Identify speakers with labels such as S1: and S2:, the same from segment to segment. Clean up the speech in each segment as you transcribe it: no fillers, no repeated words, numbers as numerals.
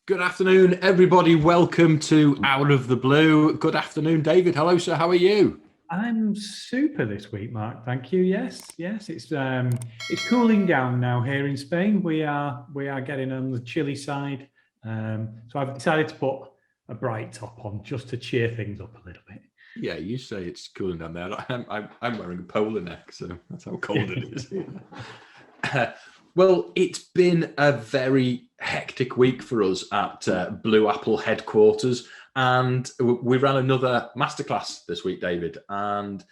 S1: Good afternoon, everybody. Welcome to Out of the Blue. Good afternoon, David. Hello, sir. How are you?
S2: I'm super this week, Mark. Thank you. Yes. It's cooling down now here in Spain. We are getting on the chilly side. So I've decided to put a bright top on just to cheer things up a little bit.
S1: Yeah, you say it's cooling down there. I'm wearing a polar neck, so that's how cold it is. Well, it's been a very hectic week for us at Blue Apple headquarters, and we ran another masterclass this week, David. And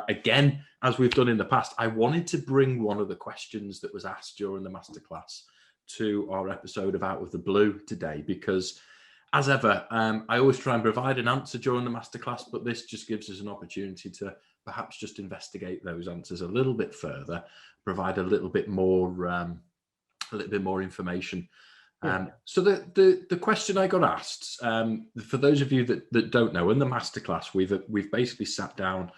S1: again, as we've done in the past, I wanted to bring one of the questions that was asked during the masterclass to our episode of Out of the Blue today, because as ever, I always try and provide an answer during the masterclass, but this just gives us an opportunity to perhaps just investigate those answers a little bit further, provide a little bit more information. So the question I got asked, for those of you that don't know, in the masterclass, we've basically sat down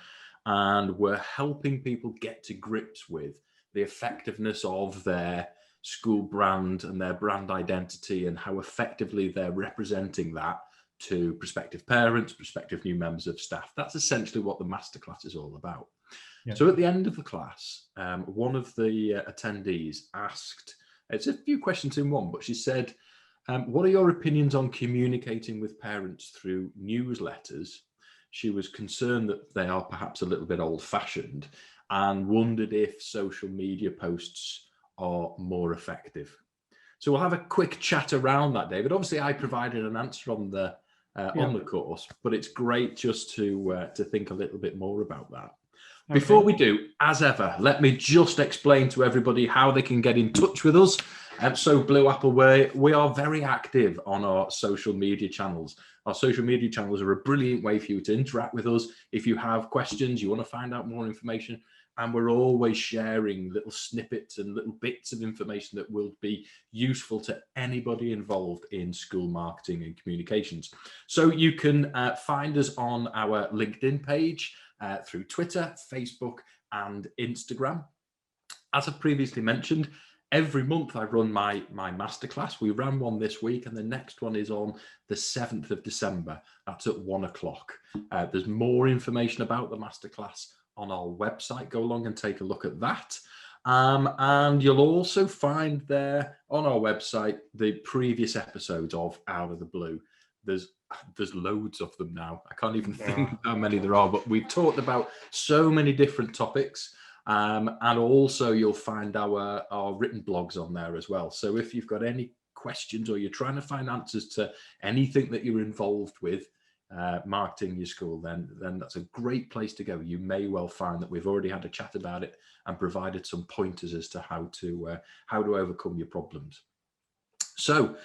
S1: and we're helping people get to grips with the effectiveness of their school brand and their brand identity and how effectively they're representing that to prospective parents, prospective new members of staff. That's essentially what the masterclass is all about. Yeah. So at the end of the class, one of the attendees asked, it's a few questions in one, but she said, what are your opinions on communicating with parents through newsletters? She was concerned that they are perhaps a little bit old-fashioned and wondered if social media posts are more effective. So we'll have a quick chat around that, David. Obviously, I provided an answer on the course, but it's great just to think a little bit more about that. Okay. Before we do, as ever, let me just explain to everybody how they can get in touch with us. So Blue Apple, we are very active on our social media channels. Our social media channels are a brilliant way for you to interact with us. If you have questions, you want to find out more information, and we're always sharing little snippets and little bits of information that will be useful to anybody involved in school marketing and communications. So you can find us on our LinkedIn page, through Twitter, Facebook, and Instagram. As I previously mentioned, every month I run my masterclass. We ran one this week, and the next one is on the 7th of December. That's at 1 o'clock. There's more information about the masterclass on our website. Go along and take a look at that. And you'll also find there on our website the previous episodes of Out of the Blue. There's loads of them now. I can't even think how many there are, but we've talked about so many different topics. And also you'll find our written blogs on there as well. So if you've got any questions or you're trying to find answers to anything that you're involved with, marketing your school, then that's a great place to go. You may well find that we've already had a chat about it and provided some pointers as to how to overcome your problems. So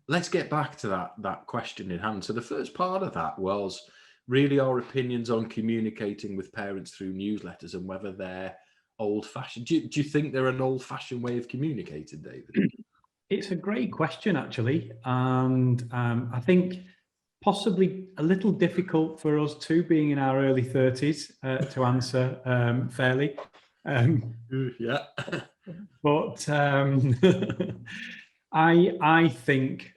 S1: let's get back to that question in hand. So the first part of that was really our opinions on communicating with parents through newsletters and whether they're old-fashioned. Do you think they're an old-fashioned way of communicating, David?
S2: It's a great question, actually, and I think possibly a little difficult for us too, being in our early 30s, to answer fairly.
S1: Yeah.
S2: But I think,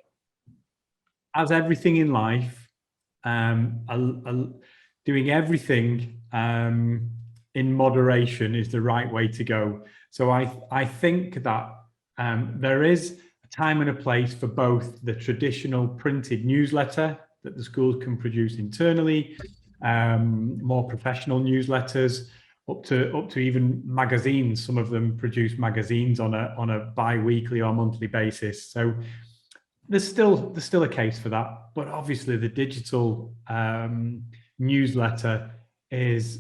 S2: as everything in life, doing everything in moderation is the right way to go. So I think that there is a time and a place for both the traditional printed newsletter that the schools can produce internally, more professional newsletters, up to even magazines. Some of them produce magazines on a bi-weekly or monthly basis. So there's still a case for that. But obviously the digital newsletter is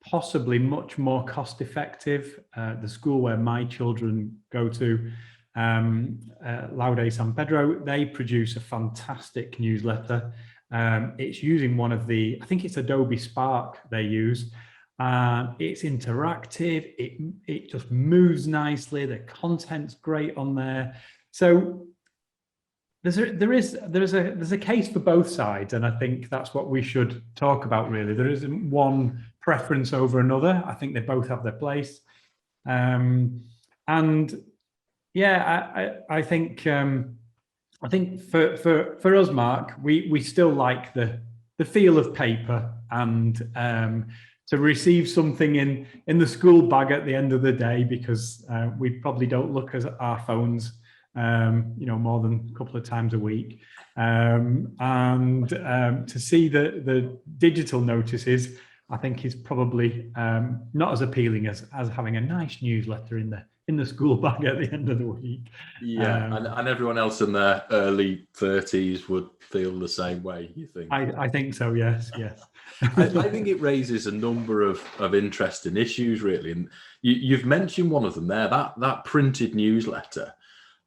S2: possibly much more cost effective. The school where my children go to, Laude San Pedro, they produce a fantastic newsletter. It's using one of I think it's Adobe Spark they use. It's interactive. It just moves nicely. The content's great on there. So there's a case for both sides, and I think that's what we should talk about. Really, there isn't one preference over another. I think they both have their place, and yeah, I think I think for us, Mark, we still like the feel of paper, and to receive something in the school bag at the end of the day, because we probably don't look at our phones more than a couple of times a week, and to see the digital notices, I think is probably not as appealing as having a nice newsletter in the school bag at the end of the week.
S1: Yeah, and everyone else in their early 30s would feel the same way, you think?
S2: I think so, yes.
S1: I think it raises a number of interesting issues, really. And you've mentioned one of them there, that printed newsletter,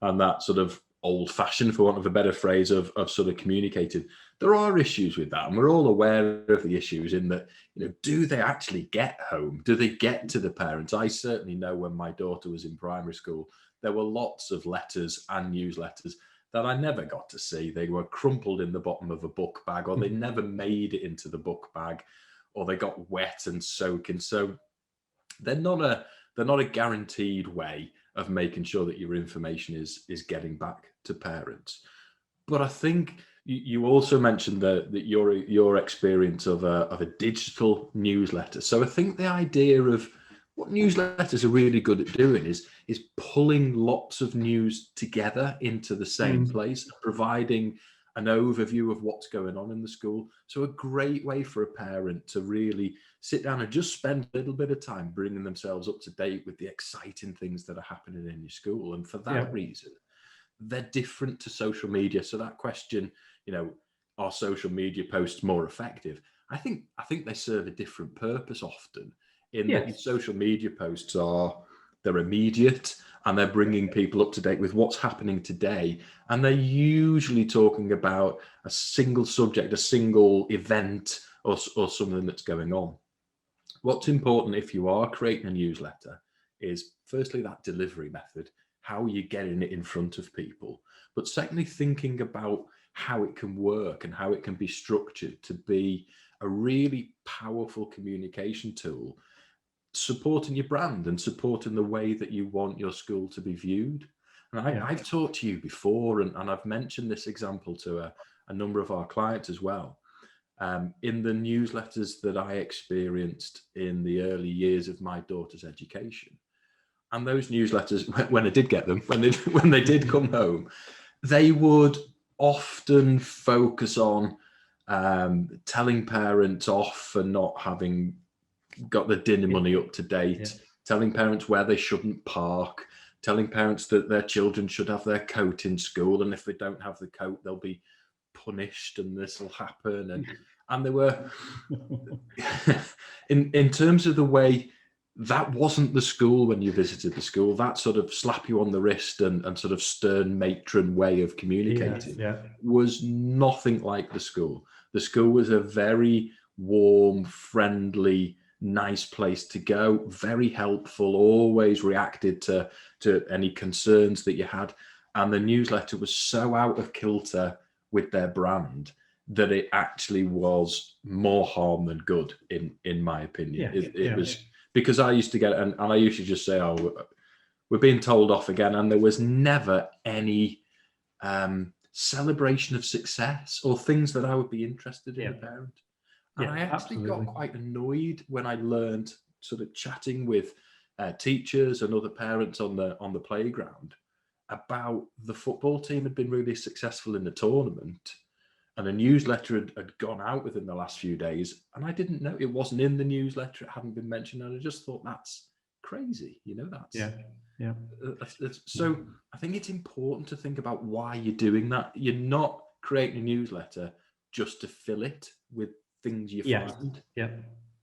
S1: and that sort of old-fashioned, for want of a better phrase, of sort of communicating. There are issues with that, and we're all aware of the issues in that, do they actually get home? Do they get to the parents? I certainly know when my daughter was in primary school, there were lots of letters and newsletters that I never got to see. They were crumpled in the bottom of a book bag, or they never made it into the book bag, or they got wet and soaking. So they're not a guaranteed way of making sure that your information is getting back to parents. But I think you also mentioned that your experience of a digital newsletter. So I think the idea of what newsletters are really good at doing is pulling lots of news together into the same place, providing an overview of what's going on in the school. So a great way for a parent to really sit down and just spend a little bit of time bringing themselves up to date with the exciting things that are happening in your school. And for that reason, they're different to social media. So that question, are social media posts more effective? I think they serve a different purpose often, in that your social media posts they're immediate, and they're bringing people up to date with what's happening today. And they're usually talking about a single subject, a single event, or something that's going on. What's important if you are creating a newsletter is, firstly, that delivery method. How are you getting it in front of people? But secondly, thinking about how it can work and how it can be structured to be a really powerful communication tool, supporting your brand and supporting the way that you want your school to be viewed. And I've talked to you before, and I've mentioned this example to a number of our clients as well. In the newsletters that I experienced in the early years of my daughter's education, and those newsletters, when I did get them, when they did come home, they would often focus on telling parents off for not having got the dinner money up to date, telling parents where they shouldn't park, telling parents that their children should have their coat in school, and if they don't have the coat, they'll be punished, and this will happen. And they were, in terms of the way, that wasn't the school when you visited the school. That sort of slap you on the wrist and sort of stern matron way of communicating was nothing like the school. The school was a very warm, friendly, nice place to go, very helpful, always reacted to any concerns that you had. And the newsletter was so out of kilter with their brand that it actually was more harm than good, in my opinion. It was, because I used to get, and I used to just say, we're being told off again. And there was never any celebration of success or things that I would be interested in, a parent. And I actually got quite annoyed when I learned, sort of chatting with teachers and other parents on the playground, about the football team had been really successful in the tournament, and a newsletter had gone out within the last few days, and I didn't know, it wasn't in the newsletter, it hadn't been mentioned, and I just thought, that's crazy, so I think it's important to think about why you're doing that. You're not creating a newsletter just to fill it with things you find.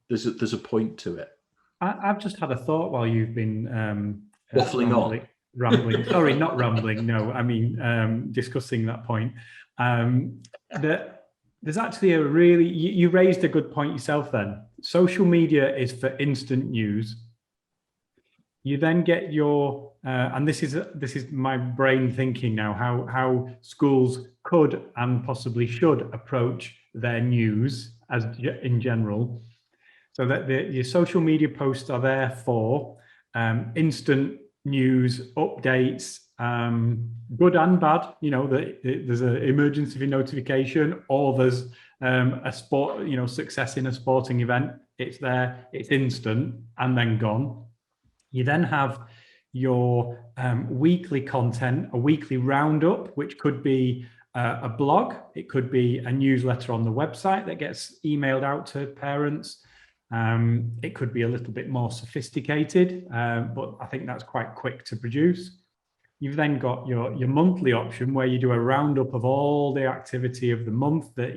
S1: There's a point to it.
S2: I've just had a thought while you've been
S1: waffling
S2: rambling. Sorry, not rambling. No, I mean discussing that point. That there's actually a really, you raised a good point yourself. Then social media is for instant news. You then get your and this is my brain thinking now, how schools could and possibly should approach their news as in general, so that your social media posts are there for instant news updates, good and bad. There's an emergency notification, or there's a sport, success in a sporting event. It's there, it's instant and then gone. You then have your weekly content, a weekly roundup, which could be a blog, it could be a newsletter on the website that gets emailed out to parents. It could be a little bit more sophisticated, but I think that's quite quick to produce. You've then got your monthly option, where you do a roundup of all the activity of the month, that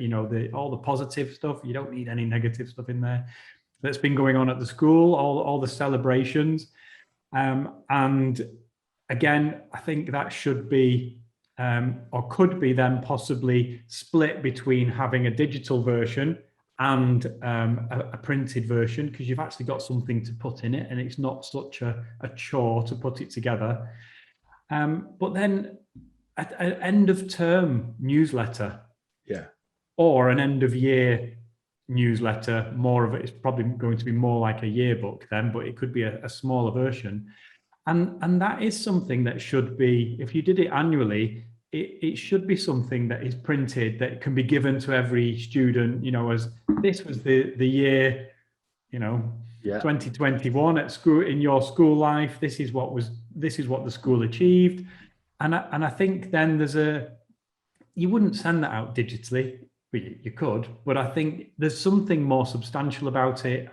S2: all the positive stuff. You don't need any negative stuff in there that's been going on at the school, all the celebrations. And again, I think that should be or could be then possibly split between having a digital version and a printed version, because you've actually got something to put in it and it's not such a chore to put it together. But then an end of term newsletter, or an end of year newsletter, more of it is probably going to be more like a yearbook then, but it could be a smaller version. And that is something that should be, if you did it annually, it should be something that is printed, that can be given to every student, as this was the year, 2021 at school, in your school life, this is what the school achieved. And I think then you wouldn't send that out digitally. You could, but I think there's something more substantial about it.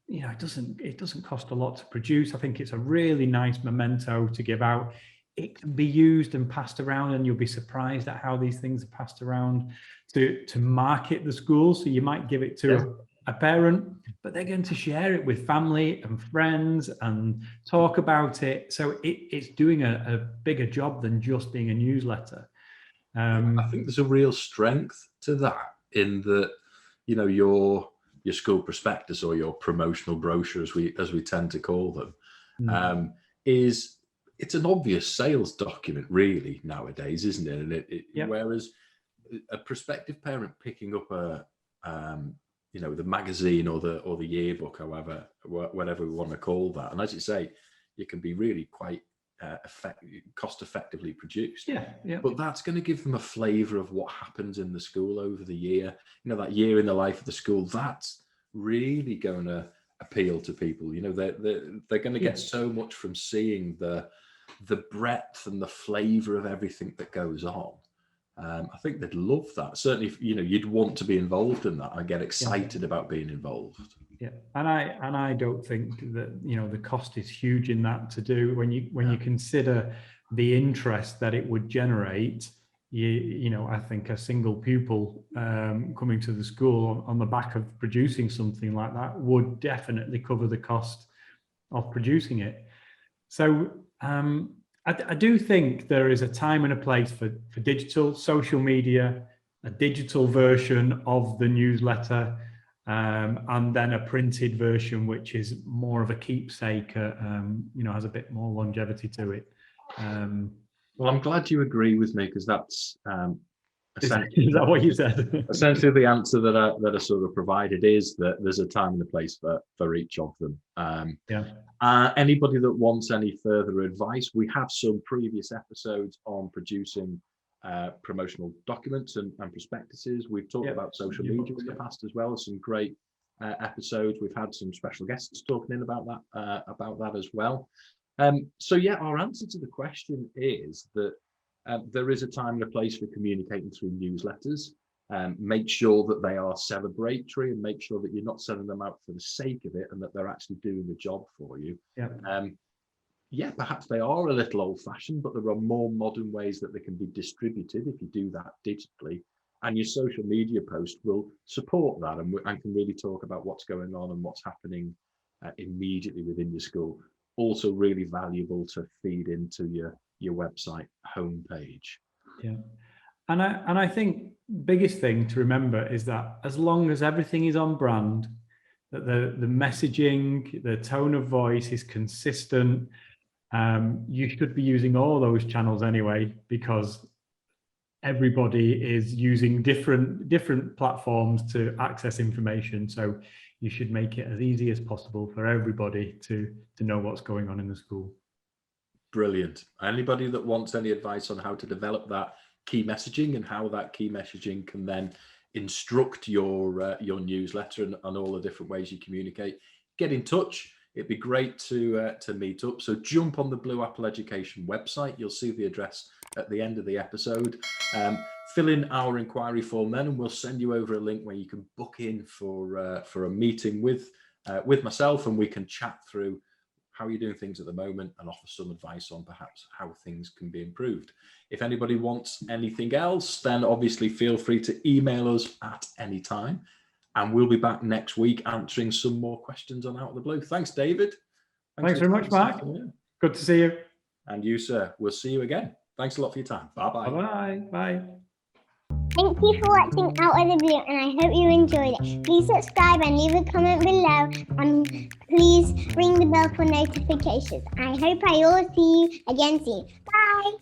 S2: It doesn't cost a lot to produce. I think it's a really nice memento to give out. It can be used and passed around, and you'll be surprised at how these things are passed around to market the school. So you might give it to a parent, but they're going to share it with family and friends and talk about it. So it's doing a bigger job than just being a newsletter.
S1: I think there's a real strength to that, in that, your school prospectus, or your promotional brochure, as we tend to call them, it's an obvious sales document really nowadays, isn't it? And whereas a prospective parent picking up the magazine or the yearbook, however, whatever we want to call that, and as you say, it can be really quite cost effectively produced. But that's going to give them a flavour of what happens in the school over the year. That year in the life of the school, that's really going to appeal to people. They're going to get so much from seeing the breadth and the flavour of everything that goes on. I think they'd love that. Certainly, you'd want to be involved in that. I get excited about being involved.
S2: Yeah, and I don't think that the cost is huge in that to do. When you consider the interest that it would generate, I think a single pupil coming to the school on the back of producing something like that would definitely cover the cost of producing it. So I do think there is a time and a place for digital, social media, a digital version of the newsletter, and then a printed version, which is more of a keepsake, has a bit more longevity to it.
S1: Well, I'm glad you agree with me, because that's
S2: is that what you said?
S1: Essentially, the answer that I sort of provided is that there's a time and a place for each of them. Anybody that wants any further advice, we have some previous episodes on producing promotional documents and prospectuses. We've talked about social media in the past as well. Some great episodes. We've had some special guests talking about that as well. Our answer to the question is that there is a time and a place for communicating through newsletters. Make sure that they are celebratory, and make sure that you're not sending them out for the sake of it, and that they're actually doing the job for you. Perhaps they are a little old-fashioned, but there are more modern ways that they can be distributed if you do that digitally. And your social media post will support that, and can really talk about what's going on and what's happening immediately within your school. Also really valuable to feed into your website homepage.
S2: And I think biggest thing to remember is that as long as everything is on brand, that the messaging, the tone of voice is consistent, you should be using all those channels anyway, because everybody is using different platforms to access information. So you should make it as easy as possible for everybody to know what's going on in the school.
S1: Brilliant. Anybody that wants any advice on how to develop that key messaging and how that key messaging can then instruct your newsletter and all the different ways you communicate, get in touch. It'd be great to meet up. So jump on the Blue Apple Education website. You'll see the address at the end of the episode. Fill in our inquiry form then, and we'll send you over a link where you can book in for a meeting with myself, and we can chat through how you're doing things at the moment and offer some advice on perhaps how things can be improved. If anybody wants anything else, then obviously feel free to email us at any time. And we'll be back next week answering some more questions on Out of the Blue. Thanks, David.
S2: Thanks very much, Mark. Good to see you.
S1: And you, sir. We'll see you again. Thanks a lot for your time. Bye-bye.
S2: Bye-bye. Bye.
S3: Thank you for watching Out of the Blue, and I hope you enjoyed it. Please subscribe and leave a comment below, and please ring the bell for notifications. I hope I will see you again soon. Bye!